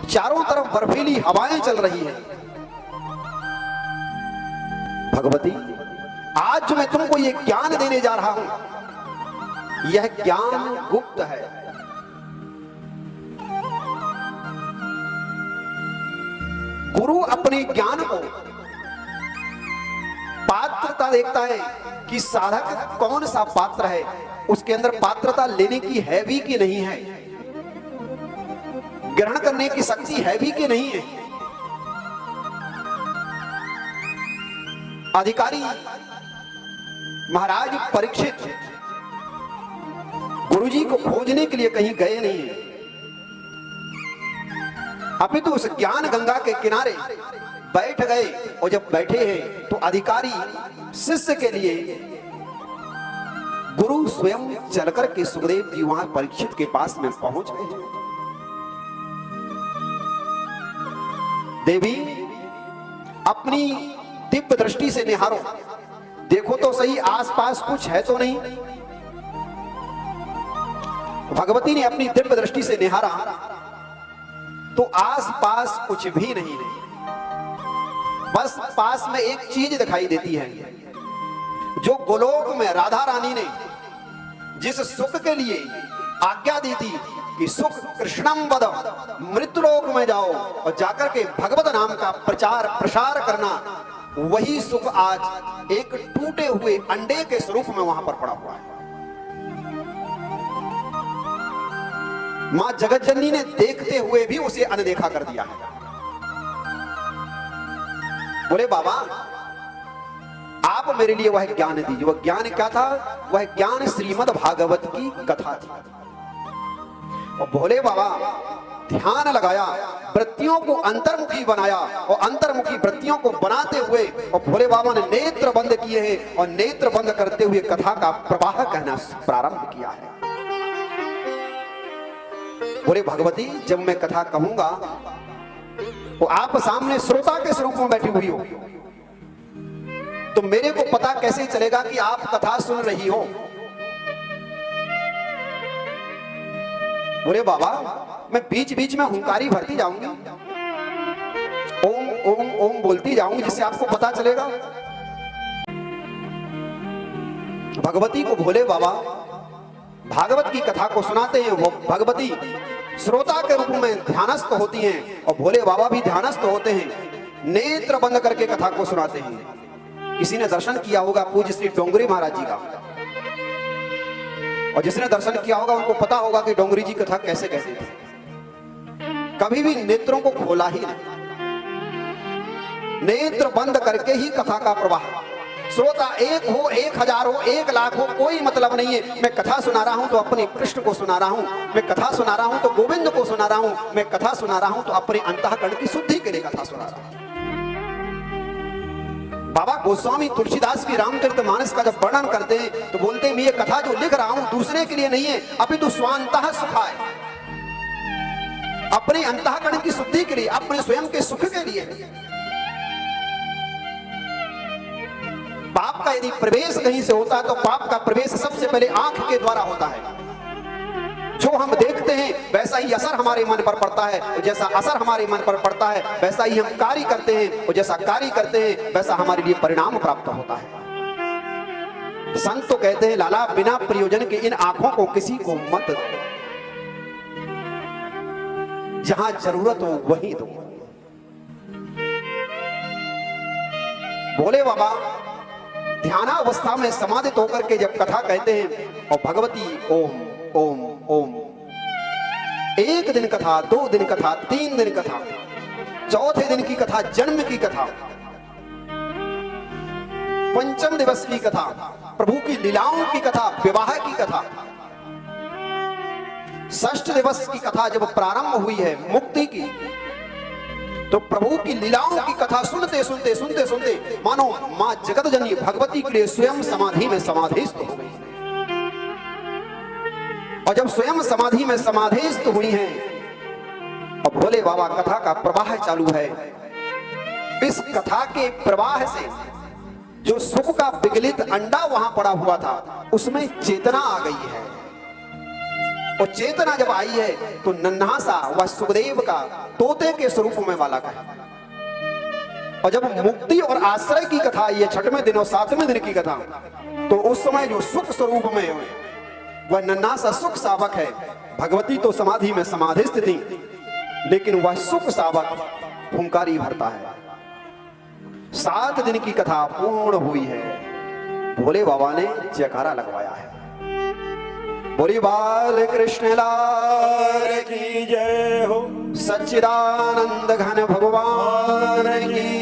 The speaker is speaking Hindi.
चारों तरफ बर्फीली हवाएं चल रही हैं। भगवती, आज जो मैं तुमको ये ज्ञान देने जा रहा हूं, यह ज्ञान गुप्त है। गुरु अपने ज्ञान को पात्रता देखता है कि साधक कौन सा पात्र है, उसके अंदर पात्रता लेने की है भी कि नहीं है, ग्रहण करने की शक्ति है भी कि नहीं है। अधिकारी महाराज परीक्षित गुरुजी को खोजने के लिए कहीं गए नहीं है, अपितु उस ज्ञान गंगा के किनारे बैठ गए। और जब बैठे हैं तो अधिकारी शिष्य के लिए गुरु स्वयं चलकर के सुखदेव जी वहां परीक्षित के पास में पहुंच गए। देवी, अपनी दिव्य दृष्टि से निहारो, देखो तो सही आसपास कुछ है तो नहीं। भगवती ने अपनी दिव्य दृष्टि से निहारा तो आसपास कुछ भी नहीं है, बस पास में एक चीज दिखाई देती है जो गोलोक में राधा रानी ने जिस सुख के लिए आज्ञा दी थी कि सुख कृष्णम वद, मृत्युलोक में जाओ और जाकर के भगवत नाम का प्रचार प्रसार करना, वही सुख आज एक टूटे हुए अंडे के स्वरूप में वहां पर पड़ा हुआ है। मां जगतजननी ने देखते हुए भी उसे अनदेखा कर दिया है। बोले बाबा, आप मेरे लिए वह ज्ञान दीजिए। वह ज्ञान क्या था? वह ज्ञान श्रीमद् भागवत की कथा थी। और भोले बाबा ध्यान लगाया, वृत्तियों को अंतर्मुखी बनाया और अंतर्मुखी वृत्तियों को बनाते हुए और भोले बाबा ने नेत्र बंद किए हैं और नेत्र बंद करते हुए कथा का प्रवाह कहना प्रारंभ किया है। बोले भगवती, जब मैं कथा कहूंगा तो आप सामने श्रोता के स्वरूप में बैठी हुई हो, तो मेरे को पता कैसे चलेगा कि आप कथा सुन रही हो? बोले बाबा, मैं बीच बीच में हुंकारी भरती जाऊंगी, ओम ओम ओम बोलती जाऊंगी, जिससे आपको पता चलेगा। भगवती को भोले बाबा भागवत की कथा को सुनाते हैं। वो भगवती श्रोता के रूप में ध्यानस्थ होती हैं और भोले बाबा भी ध्यानस्थ होते हैं। नेत्र बंद करके कथा को सुनाते हैं। किसी ने दर्शन किया होगा पूज्य श्री डोंगरी महाराज जी का, और जिसने दर्शन किया होगा उनको पता होगा कि डोंगरी जी कथा कैसे कहते थे। कभी भी नेत्रों को खोला ही नहीं, नेत्र बंद करके ही कथा का प्रवाह। श्रोता एक हो, 1000 हो, 1 लाख हो, कोई मतलब नहीं है। मैं कथा सुना रहा हूं तो अपने कृष्ण को सुना रहा हूं, मैं कथा सुना रहा हूं तो गोविंद को सुना रहा हूं, मैं कथा सुना रहा हूं तो अपने अंतःकरण की शुद्धि के लिए कथा सुना रहा हूं। बाबा गोस्वामी तुलसीदास की रामचरितमानस का जब वर्णन करते हैं तो बोलते हैं, मैं ये कथा जो लिख रहा हूं दूसरे के लिए नहीं है, अपितु स्वांतः सुखाय, अपने अंतःकरण की शुद्धि के लिए, अपने स्वयं के सुख के लिए। पाप का यदि प्रवेश कहीं से होता है तो पाप का प्रवेश सबसे पहले आंख के द्वारा होता है। जो हम देखते हैं वैसा ही असर हमारे मन पर पड़ता है, और जैसा असर हमारे मन पर पड़ता है वैसा ही हम कार्य करते हैं, और जैसा कार्य करते हैं वैसा हमारे लिए परिणाम प्राप्त होता है। संत तो कहते हैं, लाला बिना प्रयोजन के इन आंखों को किसी को मत दो, जहां जरूरत हो वहीं दो। भोले बाबा ध्यानावस्था में समाधित होकर के जब कथा कहते हैं और भगवती ओम ओम ओम, 1 दिन कथा, 2 दिन कथा, 3 दिन कथा, 4थे दिन की कथा जन्म की कथा, 5म दिवस की कथा प्रभु की लीलाओं की कथा, विवाह की कथा, 6ठ दिवस की कथा जब प्रारंभ हुई है मुक्ति की, तो प्रभु की लीलाओं की कथा सुनते सुनते सुनते सुनते मानो मां जगतजननी भगवती के लिए स्वयं समाधि में समाधिस्थ हो गई। और जब स्वयं समाधि में समाधिस्थ हुई हैं और भोले बाबा कथा का प्रवाह चालू है, इस कथा के प्रवाह से जो सुख का विगलित अंडा वहां पड़ा हुआ था उसमें चेतना आ गई है। और चेतना जब आई है तो नन्हा सा वह सुखदेव का तोते के स्वरूप में बालक है। और जब मुक्ति और आश्रय की कथा आई है 6वें दिन और 7वें दिन की कथा, तो उस समय जो सुख स्वरूप में वह नन्हा सा सुख सावक है। भगवती तो समाधि में समाधिस्थ थी, लेकिन वह सुख सावक हुंकारी भरता है। 7 दिन की कथा पूर्ण हुई है। भोले बाबा ने जयकारा लगवाया है। बोली बाल कृष्ण लाल की जय हो, सच्चिदानंद घन भगवान की